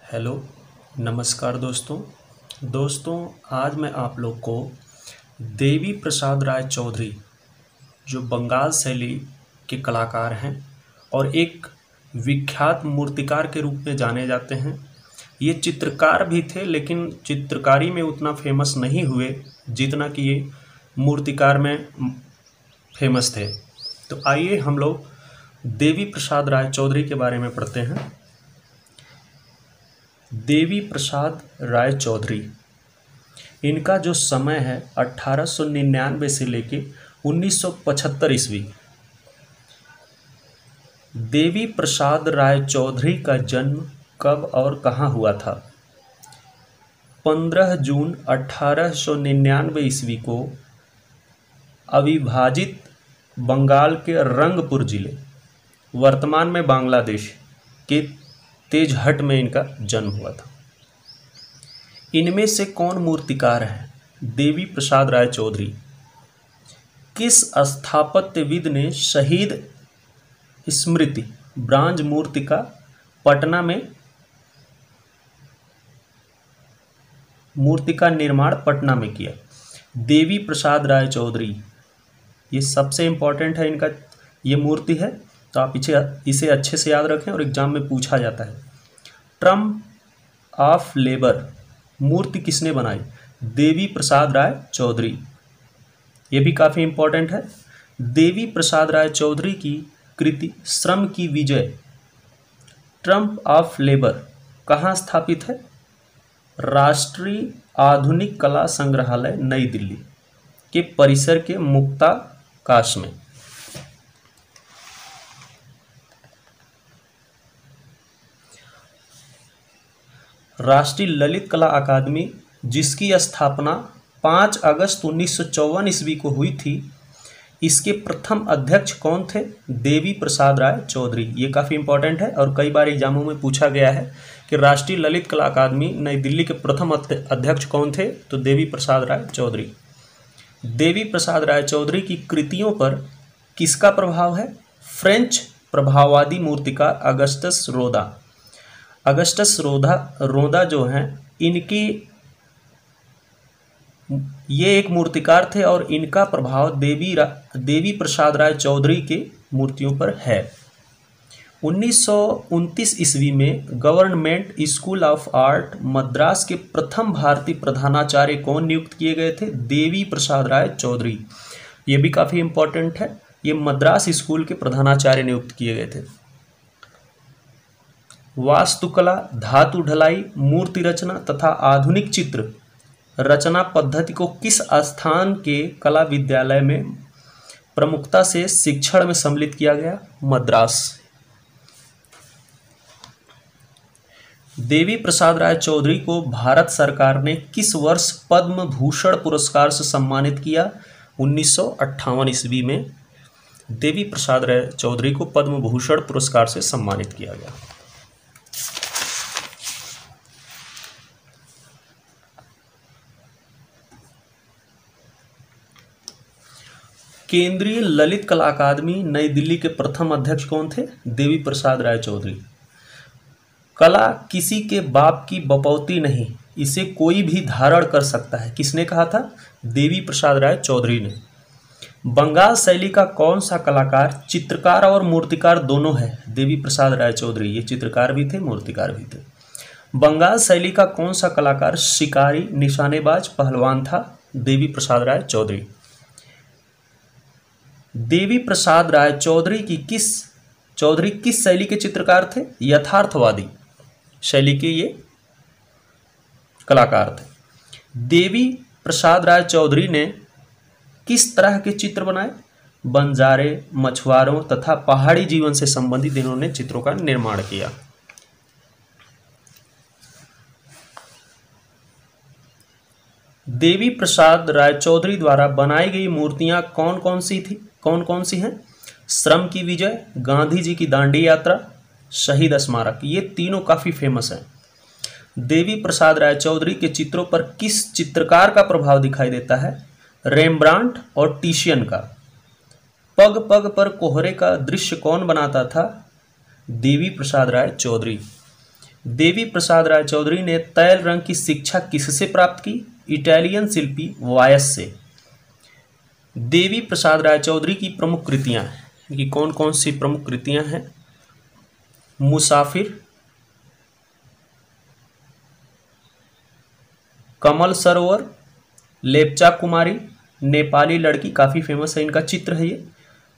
Hello, नमस्कार दोस्तों। आज मैं आप लोग को देवी प्रसाद राय चौधरी, जो बंगाल शैली के कलाकार हैं और एक विख्यात मूर्तिकार के रूप में जाने जाते हैं। ये चित्रकार भी थे, लेकिन चित्रकारी में उतना फेमस नहीं हुए जितना कि ये मूर्तिकार में फेमस थे। तो आइए हम लोग देवी प्रसाद राय चौधरी के बारे में पढ़ते हैं। देवी प्रसाद राय चौधरी, इनका जो समय है 1899 से लेके 1975 ईस्वी। देवी प्रसाद राय चौधरी का जन्म कब और कहाँ हुआ था? 15 जून 1899 ईस्वी को अविभाजित बंगाल के रंगपुर जिले, वर्तमान में बांग्लादेश के तेजहट में इनका जन्म हुआ था। इनमें से कौन मूर्तिकार है? देवी प्रसाद राय चौधरी। किस स्थापत्यविद ने शहीद स्मृति ब्रांज मूर्ति का पटना में मूर्ति का निर्माण पटना में किया? देवी प्रसाद राय चौधरी। ये सबसे इंपॉर्टेंट है, इनका ये मूर्ति है, तो आप इसे अच्छे से याद रखें और एग्जाम में पूछा जाता है। ट्रम्प ऑफ लेबर मूर्ति किसने बनाई? देवी प्रसाद राय चौधरी। ये भी काफ़ी इंपॉर्टेंट है। देवी प्रसाद राय चौधरी की कृति श्रम की विजय, ट्रम्प ऑफ लेबर कहाँ स्थापित है? राष्ट्रीय आधुनिक कला संग्रहालय नई दिल्ली के परिसर के मुक्ताकाश में। राष्ट्रीय ललित कला अकादमी, जिसकी स्थापना 5 अगस्त 1954 ईस्वी को हुई थी, इसके प्रथम अध्यक्ष कौन थे? देवी प्रसाद राय चौधरी। ये काफ़ी इंपॉर्टेंट है और कई बार एग्जामों में पूछा गया है कि राष्ट्रीय ललित कला अकादमी नई दिल्ली के प्रथम अध्यक्ष कौन थे? तो देवी प्रसाद राय चौधरी। देवी प्रसाद राय चौधरी की कृतियों पर किसका प्रभाव है? फ्रेंच प्रभाववादी मूर्तिकार अगस्टस रोदा। अगस्टस रोदा जो हैं, इनकी ये एक मूर्तिकार थे और इनका प्रभाव देवी प्रसाद राय चौधरी के मूर्तियों पर है। 1929 ईस्वी में government school of art Madras के प्रथम भारतीय प्रधानाचार्य कौन नियुक्त किए गए थे? देवी प्रसाद राय चौधरी। ये भी काफ़ी इंपॉर्टेंट है, ये मद्रास स्कूल के प्रधानाचार्य नियुक्त किए गए थे। वास्तुकला, धातु ढलाई, मूर्ति रचना तथा आधुनिक चित्र रचना पद्धति को किस स्थान के कला विद्यालय में प्रमुखता से शिक्षण में सम्मिलित किया गया? मद्रास। देवी प्रसाद राय चौधरी को भारत सरकार ने किस वर्ष पद्म भूषण पुरस्कार से सम्मानित किया? 1958 ईस्वी में देवी प्रसाद राय चौधरी को पद्म भूषण पुरस्कार से सम्मानित किया गया। केंद्रीय ललित कला अकादमी नई दिल्ली के प्रथम अध्यक्ष कौन थे? देवी प्रसाद राय चौधरी। कला किसी के बाप की बपौती नहीं, इसे कोई भी धारण कर सकता है, किसने कहा था? देवी प्रसाद राय चौधरी ने। बंगाल शैली का कौन सा कलाकार चित्रकार और मूर्तिकार दोनों है? देवी प्रसाद राय चौधरी। ये चित्रकार भी थे, मूर्तिकार भी थे। बंगाल शैली का कौन सा कलाकार शिकारी, निशानेबाज, पहलवान था? देवी प्रसाद राय चौधरी। देवी प्रसाद राय चौधरी किस शैली के चित्रकार थे? यथार्थवादी शैली के ये कलाकार थे। देवी प्रसाद राय चौधरी ने किस तरह के चित्र बनाए? बंजारे, मछुआरों तथा पहाड़ी जीवन से संबंधित इन्होंने चित्रों का निर्माण किया। देवी प्रसाद राय चौधरी द्वारा बनाई गई मूर्तियां कौन कौन सी हैं? श्रम की विजय, गांधी जी की दांडी यात्रा, शहीद स्मारक। ये तीनों काफ़ी फेमस हैं। देवी प्रसाद राय चौधरी के चित्रों पर किस चित्रकार का प्रभाव दिखाई देता है? रेम्ब्रांट और टिशियन का। पग पग पर कोहरे का दृश्य कौन बनाता था? देवी प्रसाद राय चौधरी। देवी प्रसाद राय चौधरी ने तैल रंग की शिक्षा किससे प्राप्त की? इटालियन शिल्पी वायस से। देवी प्रसाद राय चौधरी की प्रमुख कृतियां हैं, इनकी कौन कौन सी प्रमुख कृतियां हैं? मुसाफिर, कमल सरोवर, लेप्चा कुमारी, नेपाली लड़की, काफ़ी फेमस है इनका चित्र है ये।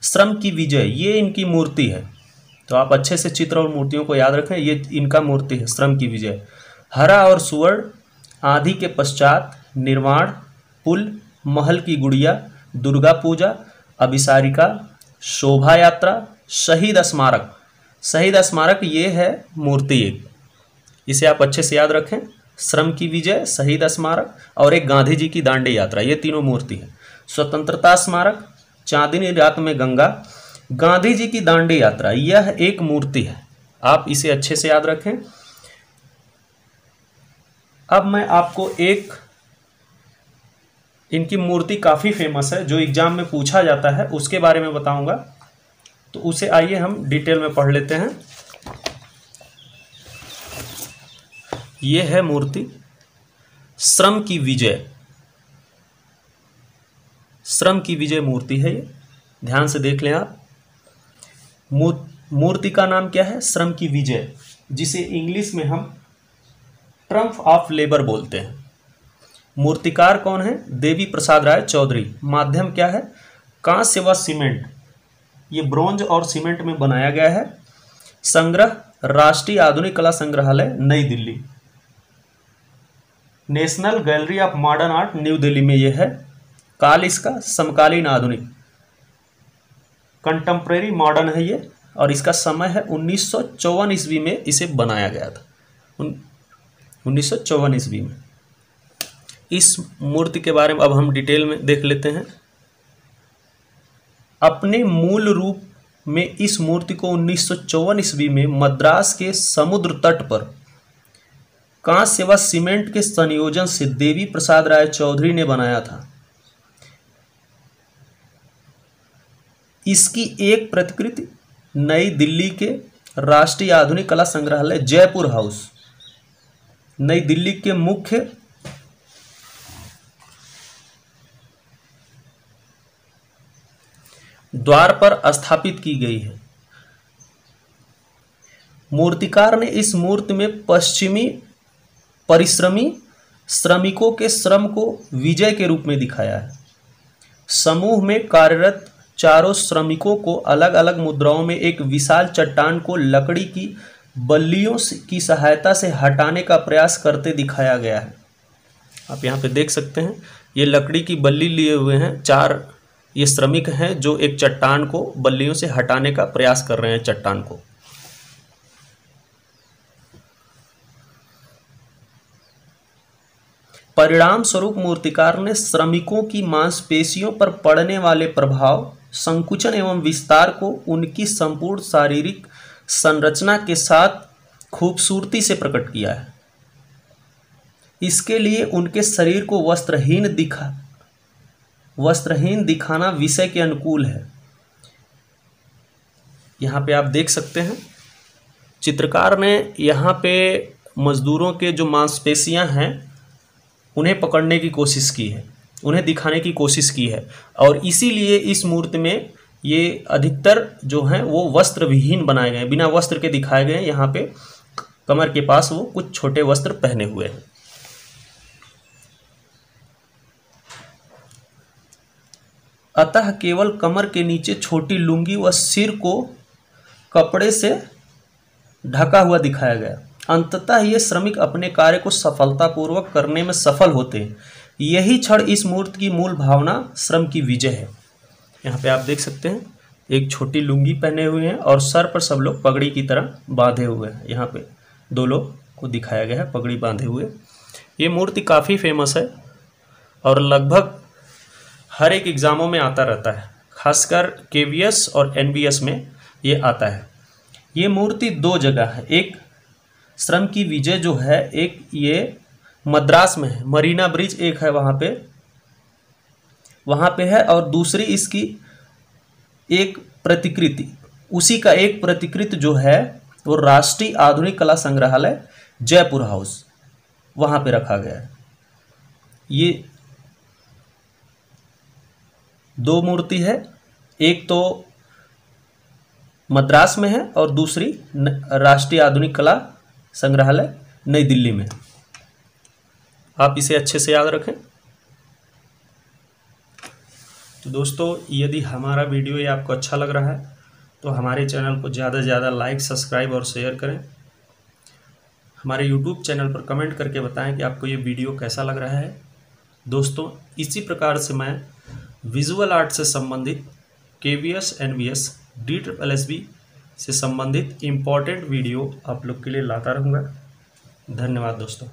श्रम की विजय, ये इनकी मूर्ति है, तो आप अच्छे से चित्र और मूर्तियों को याद रखें, ये इनका मूर्ति है श्रम की विजय। हरा और सुवर्ण, आंधी के पश्चात, निर्वाण, पुल, महल की गुड़िया, दुर्गा पूजा, अभिसारिका, शोभा यात्रा, शहीद स्मारक। शहीद स्मारक ये है मूर्ति एक, इसे आप अच्छे से याद रखें। श्रम की विजय, शहीद स्मारक और एक गांधी जी की दांडी यात्रा, ये तीनों मूर्ति है। स्वतंत्रता स्मारक, चांदनी रात में गंगा, गांधी जी की दांडी यात्रा, यह एक मूर्ति है, आप इसे अच्छे से याद रखें। अब मैं आपको एक, इनकी मूर्ति काफ़ी फेमस है जो एग्जाम में पूछा जाता है, उसके बारे में बताऊंगा, तो उसे आइए हम डिटेल में पढ़ लेते हैं। ये है मूर्ति श्रम की विजय, श्रम की विजय मूर्ति है ये, ध्यान से देख लें आप। मूर्ति का नाम क्या है? श्रम की विजय, जिसे इंग्लिश में हम ट्रम्फ ऑफ लेबर बोलते हैं। मूर्तिकार कौन है? देवी प्रसाद राय चौधरी। माध्यम क्या है? कांस्य व सीमेंट, ये ब्रोंज और सीमेंट में बनाया गया है। संग्रह, राष्ट्रीय आधुनिक कला संग्रहालय, नई Delhi. National gallery of modern art, new Delhi में ये है। काल इसका समकालीन आधुनिक, कंटेम्प्रेरी मॉडर्न है ये, और इसका समय है 1954 ईस्वी में इसे बनाया गया था, 1954 ईस्वी में। इस मूर्ति के बारे में अब हम डिटेल में देख लेते हैं। अपने मूल रूप में इस मूर्ति को 1954 ईस्वी में मद्रास के समुद्र तट पर कांस्य व सीमेंट के संयोजन से देवी प्रसाद राय चौधरी ने बनाया था। इसकी एक प्रतिकृति नई दिल्ली के राष्ट्रीय आधुनिक कला संग्रहालय जयपुर हाउस, नई दिल्ली के मुख्य द्वार पर स्थापित की गई है। मूर्तिकार ने इस मूर्ति में पश्चिमी परिश्रमी श्रमिकों के श्रम को विजय के रूप में दिखाया है। समूह में कार्यरत चारों श्रमिकों को अलग अलग मुद्राओं में एक विशाल चट्टान को लकड़ी की बल्लियों की सहायता से हटाने का प्रयास करते दिखाया गया है। आप यहाँ पे देख सकते हैं, ये लकड़ी की बल्ली लिए हुए हैं, चार ये श्रमिक हैं जो एक चट्टान को बल्लियों से हटाने का प्रयास कर रहे हैं, चट्टान को। परिणाम स्वरूप मूर्तिकार ने श्रमिकों की मांसपेशियों पर पड़ने वाले प्रभाव, संकुचन एवं विस्तार को उनकी संपूर्ण शारीरिक संरचना के साथ खूबसूरती से प्रकट किया है। इसके लिए उनके शरीर को वस्त्रहीन दिखाना विषय के अनुकूल है। यहाँ पे आप देख सकते हैं, चित्रकार ने यहाँ पे मजदूरों के जो मांसपेशियां हैं उन्हें पकड़ने की कोशिश की है, उन्हें दिखाने की कोशिश की है, और इसीलिए इस मूर्ति में ये अधिकतर जो हैं वो वस्त्र विहीन बनाए गए, बिना वस्त्र के दिखाए गए। यहाँ पे कमर के पास वो कुछ छोटे वस्त्र पहने हुए हैं। अतः केवल कमर के नीचे छोटी लुंगी व सिर को कपड़े से ढका हुआ दिखाया गया। अंततः ये श्रमिक अपने कार्य को सफलतापूर्वक करने में सफल होते हैं। यही क्षण इस मूर्ति की मूल भावना श्रम की विजय है। यहाँ पे आप देख सकते हैं, एक छोटी लुंगी पहने हुए हैं और सर पर सब लोग पगड़ी की तरह बांधे हुए हैं। यहाँ पे दो लोग को दिखाया गया है पगड़ी बांधे हुए। ये मूर्ति काफ़ी फेमस है और लगभग हर एक एग्ज़ामों में आता रहता है, खासकर KVS और NVS में ये आता है। ये मूर्ति दो जगह है, एक श्रम की विजय जो है, एक ये मद्रास में है, मरीना ब्रिज एक है वहाँ पे है, और दूसरी इसकी एक प्रतिकृति, उसी का एक प्रतिकृति जो है वो राष्ट्रीय आधुनिक कला संग्रहालय जयपुर हाउस, वहाँ पे रखा गया है। ये 2 मूर्ति है, एक तो मद्रास में है और दूसरी राष्ट्रीय आधुनिक कला संग्रहालय नई दिल्ली में। आप इसे अच्छे से याद रखें। तो दोस्तों, यदि हमारा वीडियो ये आपको अच्छा लग रहा है तो हमारे चैनल को ज़्यादा से ज़्यादा लाइक, सब्सक्राइब और शेयर करें। हमारे यूट्यूब चैनल पर कमेंट करके बताएं कि आपको ये वीडियो कैसा लग रहा है। दोस्तों, इसी प्रकार से मैं विजुअल आर्ट से संबंधित KVS, NVS, DSSB से संबंधित इम्पॉर्टेंट वीडियो आप लोग के लिए लाता रहूँगा। धन्यवाद दोस्तों।